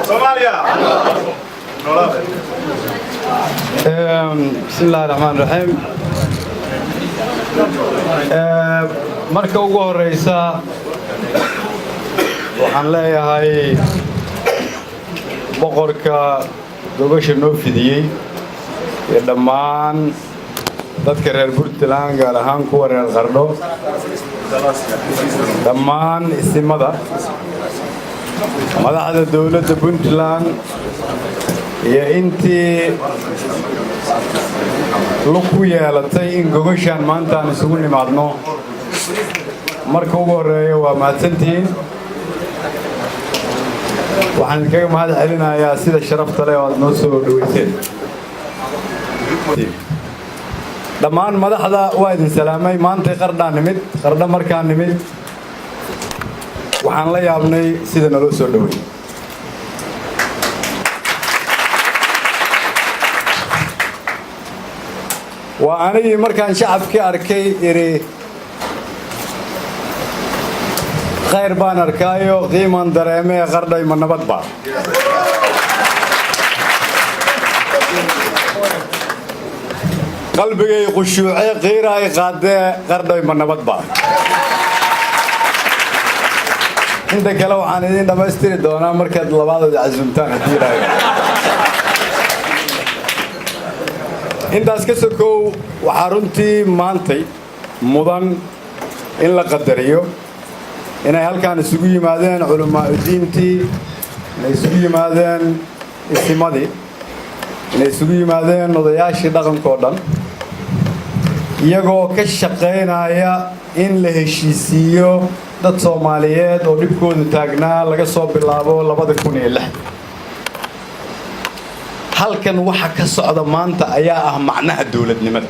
Somalia. بسم الله الرحمن الرحيم. marka ugu horeysa waxaan leeyahay boqorka gobasha noo fidiyey iyo dhammaan dadka reer Puntland gaar ahaan kuwa reer Qardho dhammaan ismada madaxda dawladda Puntland iyo intii ku yeelatay in gobashan maanta aan isugu nimaadno marka ugu horeeya waa mahadsantihiin waxaan kaga mahad celinayaa sida sharafta leh oo aad noo soo dhaweyseen dhammaan madaxda waa idin salaamay maanta Qardho markaan nimid waxaan la yaabnay sida naloo soo dhaweeyay waa anigii markaan shacabkii arkay iri khayr baan arkaayo qiiman dareemee Qardho ma nabad baa qalbigay khushuucay qiiray qaadee Qardho ma nabad baa inta kale waxaan idin dhamaystiri doonaa markaad labaadooda casuumtaan haddii ilaahay intaas ka sokow waxaa runtii maantay mudan in la qadariyo inay halkaan isugu yimaadeen culamaa diintii inay isugu yimaadeen ismadii inay isugu yimaadeen odayaashii dhaqankoo dhan iyagoo ka shaqaynaya in la heshiisiiyo dad Soomaaliyeed oo dhibkoodu taagnaa laga soo bilaabo 2006 halkan waxa ka socda maanta ayaa ah macnaha dawladnimada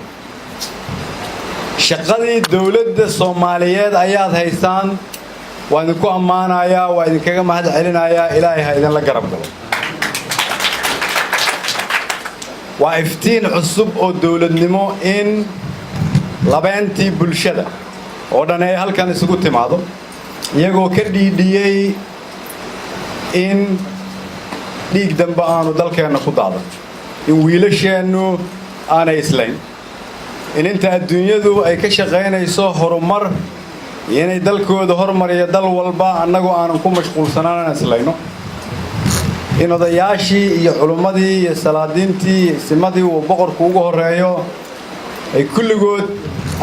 shaqadii dawladda Soomaaliyeed ayaad haysaan waan idinku ammaanayaa waan idinkaga mahad celinayaa Ilaahay ha idin la garab galo waa iftiin cusub oo dawladnimo in labeentii bulshada oo dhan ay halkan isugu timaado iyagoo ka dhiidhiyay in dhiig dambe aanu dalkeena ku daadan in wiilasheenu aanay islayn in inta adduunyadu ay ka shaqaynayso horumar inay dalkooda horumariyo dal walba annagoo aanan ku mashquulsanaan islayno in odayaashii iyo culimmadii iyo salaadiintii iyo simadii uu boqorku ugu horeeyo ay kulligood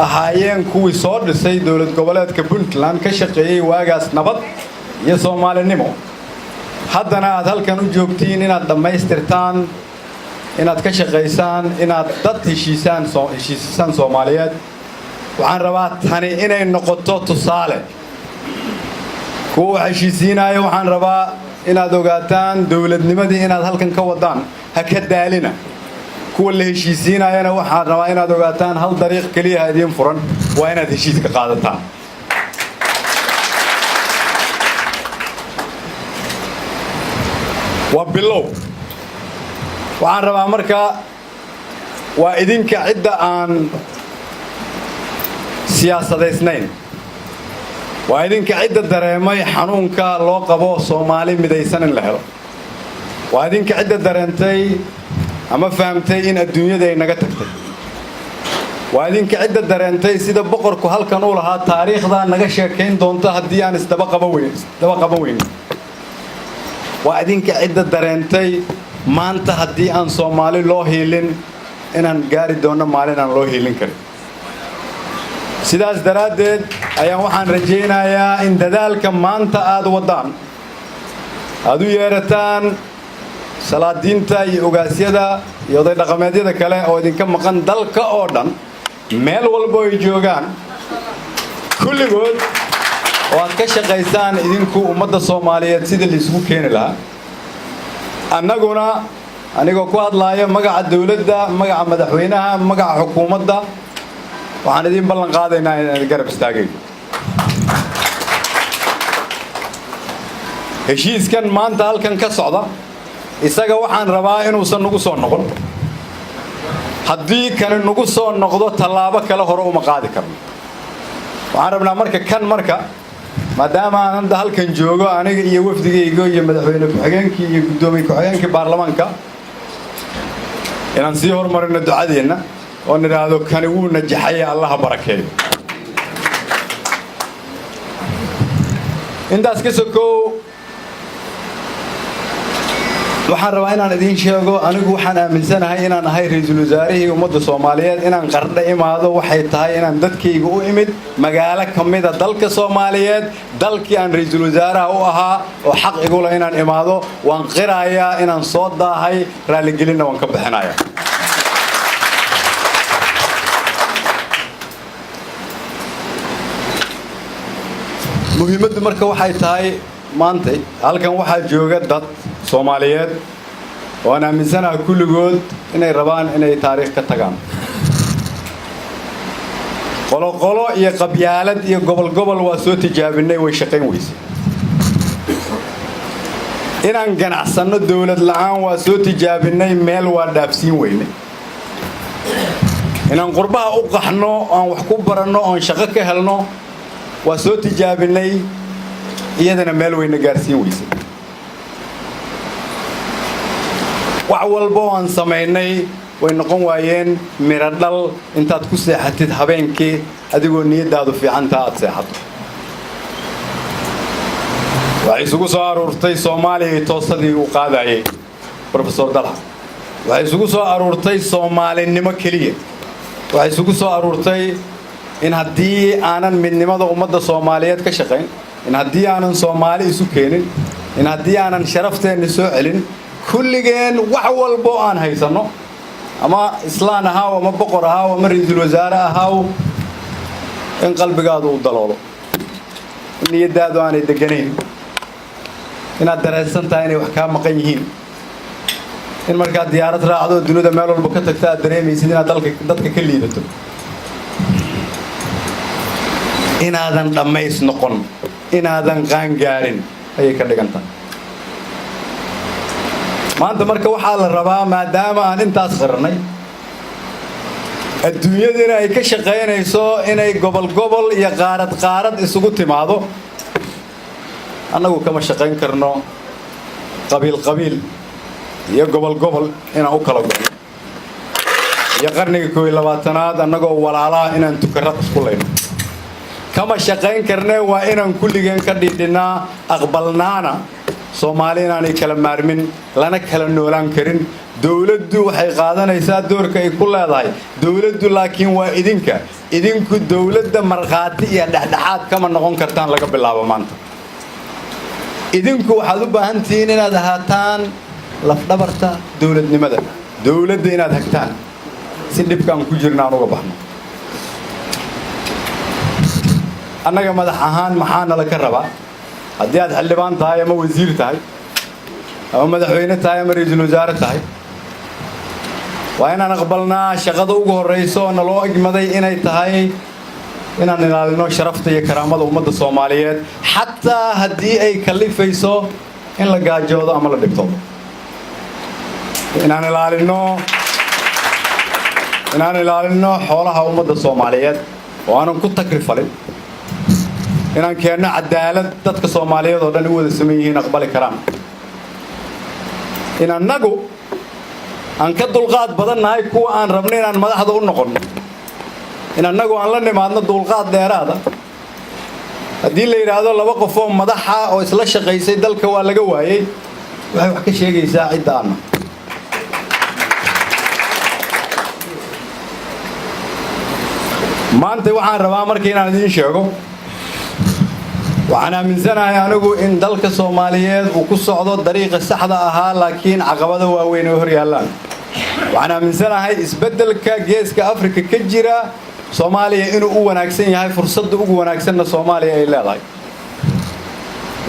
ahaayeen kuwii soo dhisay dawlad goboleedka Puntland ka shaqeeyay waagaas nabad iyo Soomaalinimo haddana aad halkan u joogtiin inaad dhamaystirtaan inaad ka shaqaysaan inaad dad heshiisaan Soomaaliyeed waxaan rabaa tani inay noqoto tusaale kuwa heshiisiinaya waxaan rabaa inaad ogaataan dawladnimadii inaad halkan ka wadaan ha ka daalina kuwa la heshiisiinayana waxaan rabaa inaad ogaataan hal dariiq kaliya idin furan waa inaad heshiiska qaadataan waa bilow waxaan rabaa marka waa idinka cidda aan siyaasadaysnayn waa idinka cidda dareemay xanuunka loo qabo Soomaali midaysan in la helo waa idinka cidda dareentay ama fahamtay in adduunyada ay naga tagtay waa idinka cidda dareentay sida boqorku halkan u lahaa taariikhda naga sheekayn doonto haddii aan isdaba qaban weyn waa idinka cidda dareentay maanta haddii aan Soomaali loo hiilin inaan gaari doono maalin aan loo hiilin karin sidaas daraadeed ayaan waxaan rajaynayaa in dadaalka maanta aad wadaan aad u yeerataan salaadiinta iyo ogaasyada iyo oday dhaqameedyada kale oo idinka maqan dalka oo dhan meel walba ay joogaan kulligood oo aad ka shaqaysaan idinku ummadda Soomaaliyeed sida la isugu keeni lahaa annaguna anigoo ku hadlaaya magaca dawladda magaca madaxweynaha magaca xukuumadda waxaan idin ballan qaadaynaa inaan garab istaagayno heshiiskan maanta halkan ka socda isaga waxaan rabaa inuusan nagu soo noqon haddii kan nagu soo noqdo tallaabo kale hore uma qaadi karno waxaan rabnaa marka maadaama aan hadda halkan joogo aniga iyo wafdigayga iyo madaxweyne ku-xigeenkii iyo guddoomiye ku-xigeenkii baarlamaanka inaan sii hormarino ducadeenna oo nidhaahdo kani wuu najaxay allaha barakeeyo intaas ka sokow waxaan rabaa inaan idiin sheego anigu waxaan aaminsanahay inaan ahay ra'iisul wasaarihii ummadda Soomaaliyeed inaan qardha imaado waxay tahay inaan dadkayga u imid magaalo kamida dalka Soomaaliyeed dalkii aan ra'iisul wasaaraha u ahaa oo xaq igu leh inaan imaado waan qirayaa inaan soo daahay raali gelina waan ka bixinayaa muhiimaddu marka waxay tahay maanta halkan waxaa jooga dad Soomaaliyeed oo aan aaminsanahay kulligood inay rabaan inay taariikh ka tagaan qolo iyo qabyaalad iyo gobol waa soo tijaabinay way shaqayn weysay inaan ganacsano dawlad la'aan waa soo tijaabinay meel waa dhaafsiin weynay inaan qurbaha u qaxno aan wax ku baranno aan shaqo ka helno waa soo tijaabinay iyadana meel weyna gaarsiin weysay wax walba oo aan samaynay way noqon waayeen mira dhal intaad ku seexatid habeenkii adigoo niyadaadu fiicantaa aad seexato waxay isugu soo aruurtay Soomaaliya toosadii uu qaadayay professor Dalha waxay isugu soo aruurtay Soomaalinimo kaliya waxay isugu soo aruurtay in haddii aanan midnimada ummadda Soomaaliyeed ka shaqayn in haddii aanan Soomaali isu keenin in haddii aanan sharafteena soo celin kulligeen wax walba aan haysano ama islaan ahaa ama boqor ahaa ama ra'iisul wasaare ahaa in qalbigaadu u daloolo niyadaadu aanay deganayn inaad dareensan tahay inay wax ka maqan yihiin in marka diyaarad raacdo dunida meel walba ka tagta aad dareemaysid inaad dadka ka liidato inaadan dhamays noqon inaadan qaan gaarin ayay ka dhigantaa maanta marka waxaa la rabaa maadaama aan intaas qarnay adduunyaduna ay ka shaqaynayso inay gobol iyo qaarad isugu timaado annagu kama shaqayn karno qabiil iyo gobol inaan u kala go'no iyo qarniga 21aad annagoo walaalaha inaan tukarad isku leyno kama shaqayn karnaa waa inaan kulligeen ka dhidhinaa aqbalnaana Soomaali inaanay kala maarmin lana kala noolaan karin dawladdu waxay qaadanaysaa doorka ay ku leedahay dawladdu laakiin waa idinku dawladda marqaati iyo dhexdhexaad kama noqon kartaan laga bilaabo maanta idinku waxaad u baahan tihiin inaad ahaataan laf dhabarta dawladnimada dawladda inaad hagtaan si dhibkaan ku jirnaan uga baxno annaga madax ahaan maxaana la ka rabaa haddii aad xildhibaan tahay ama wasiir tahay ama madaxweyne tahay ama ra'iisul wasaare tahay waa inaan aqbalnaa shaqada ugu horeyso oo naloo egmaday inay tahay inaan ilaalino sharafta iyo karaamada ummadda Soomaaliyeed xataa haddii ay kalifayso in la gaajoodo ama la dhibto inaan ilaalino xoolaha ummadda Soomaaliyeed oo aanan ku takrifalin inaan keenno cadaalad dadka Soomaaliyeed oo dhan u wada sameeyeen aqbali karaan in annagu aan ka dulqaad badannahay kuwa aan rabno inaan madaxda u noqono in annagu aan la nimaadno dulqaad dheeraada haddii la yiraahdo laba qof oo madaxa oo isla shaqaysay dalka waa laga waayay waxay wax ka sheegaysaa ciidaana maanta waxaan rabaa markii inaan idin sheego waxaan aaminsanahay anigu in dalka Soomaaliyeed uu ku socdo dariiqa saxda ahaa laakiin caqabado waaweyn oo hor yaalaan waxaan aaminsanahay isbeddelka geeska Afrika ka jira Soomaaliya inuu u wanaagsan yahay fursadda ugu wanaagsanna Soomaaliya ay leedahay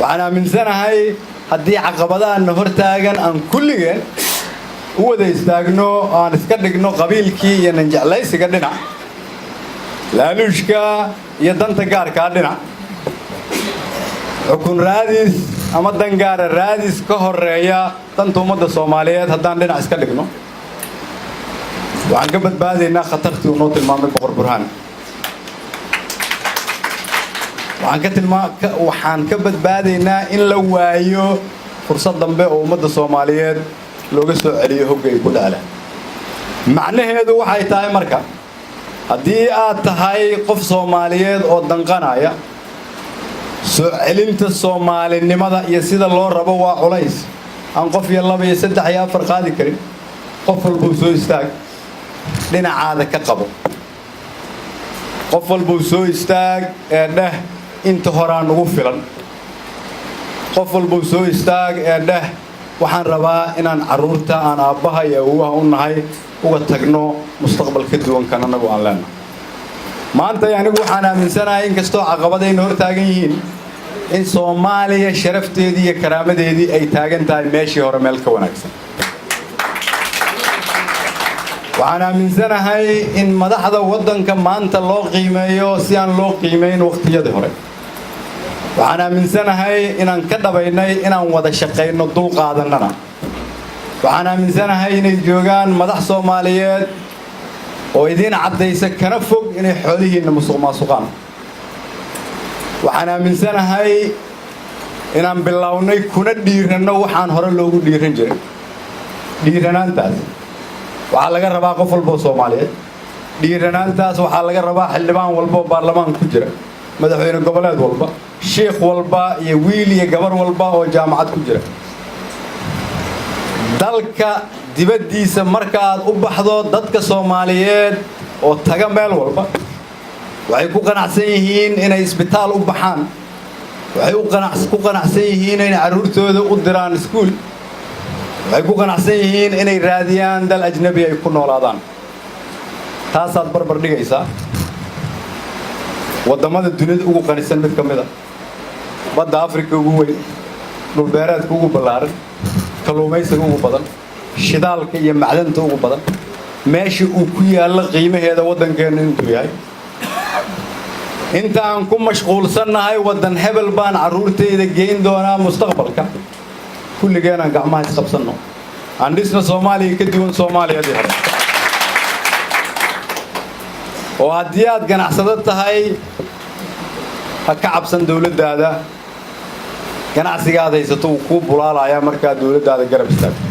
waxaan aaminsanahay haddii caqabadaha hor taagan aan kulligeen u wada istaagno aan iska dhigno qabiilkii iyo nanjeclaysiga dhinac laaluushka iyo danta gaarka dhinac xukun raadis ama dangaara raadis ka horeeya danta ummadda Soomaaliyeed haddaan dhinac iska dhigno waxaan ka badbaadaynaa khatartii uu noo tilmaamay boqor Burhaan waxaan ka badbaadaynaa in la waayo fursad dambe oo ummadda Soomaaliyeed looga soo celiyo hogay ku dhaala macnaheedu waxay tahay marka haddii aad tahay qof Soomaaliyeed oo danqanaya soo celinta Soomaalinimada iyo sida loo rabo waa culays aan qof iyo laba iyo saddex iyo afar qaadi karin qof walba soo istaag dhinacaada ka qabo qof walba soo istaag ee dheh inta horaan ugu filan qof walba soo istaag ee dheh waxaan rabaa inaan caruurta aan aabbaha iyo awoowaha u nahay uga tagno mustaqbal ka duwan kan anagu aan leenahay maanta anigu waxaan aaminsanahay in kastoo caqabadayna hor taagan yihiin in Soomaaliya sharafteedii iyo karaamadeedii ay taagan tahay meeshii hore meel ka wanaagsan waxaan aaminsanahay in madaxda waddanka maanta loo qiimeeyo si aan loo qiimeyn waqtiyadii hore waxaan aaminsanahay inaan ka dhabaynay inaan wada shaqeyno dul qaadanana waxaan aaminsanahay inay joogaan madax Soomaaliyeed oo idin cadaysa kana fog inay xoolihiina musuqmaasuqaan waxaan aaminsanahay inaan bilownay kuna dhiirano waxaan hore loogu dhiiran jiray dhiiranaantaas waxaa laga rabaa qof walba Soomaaliyeed dhiiranaantaas waxaa laga rabaa xildhibaan walba baarlamaan ku jira madaxweyne goboleed walba sheekh walba iyo wiil iyo gabar walba oo jaamacad ku jira dalka dibadiisa marka aad u baxdo dadka Soomaaliyeed oo taga meel walba waxay ku qanacsan yihiin inay isbitaal u baxaan waxay ku qanacsan yihiin inay caruurtooda u diraan iskuul waxay ku qanacsan yihiin inay raadiyaan dal ajnabi ay ku noolaadaan taasaad barbar dhigaysaa wadamada dunida ugu qanisan mid ka mid ah badda Afrika ugu weyn dhul beereedka ugu ballaaran kalluumaysiga ugu badan shidaalka iyo macdanta ugu badan meesha uu ku yaalo qiimaheeda waddankeena intuu yahay inta aan ku mashquulsanahay waddan hebel baan caruurteyda geyn doonaa mustaqbalka kulligeena gacmaha isqabsano aan dhisna Soomaaliya ka duwan Soomaaliyadii hore oo haddii aad ganacsado tahay ha ka cabsan dawladdaada ganacsigaada haysato uu ku bulaalaya markaa dawladdaada garab istaagto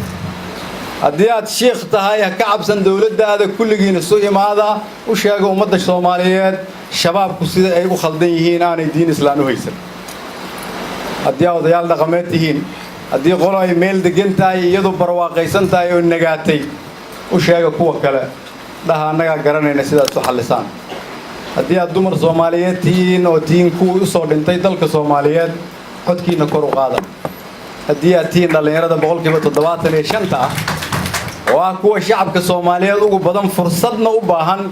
haddii aad sheekh tahay ha ka cabsan dawladdaada kulligiina soo imaada u sheega ummadda Soomaaliyeed shabaabku sida ay u khaldan yihiin aanay diin islaam u haysan haddii aad odayaal dhaqameed tihiin haddii qolo ay meel degan tahay iyadoo barwaaqaysan tahay oo nagaatay u sheega kuwa kale dhaha annaga garanayna sidaas u xallisaan haddii aad dumar Soomaaliyeed tihiin oo tiin ku u soo dhintay dalka Soomaaliyeed codkiina kor u qaada haddii aad tihiin dhalinyarada 75% ah oo ah kuwa shacabka Soomaaliyeed ugu badan fursadna u baahan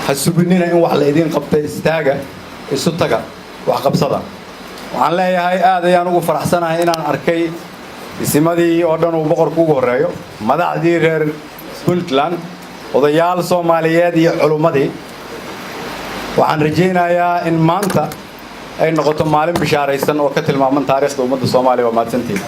hasubinina in wax la idin qabtay istaaga isu taga wax qabsada waxaan leeyahay aad ayaan ugu faraxsanahay inaan arkay isimadii oo dhan uu boqorku ugu horeeyo madaxdii reer Puntland odayaal Soomaaliyeed iyo culumadii waxaan rajaynayaa in maanta ay noqoto maalin bishaaraysan oo ka tilmaaman taariikhda ummadda Soomaaliya waa mahadsantihiin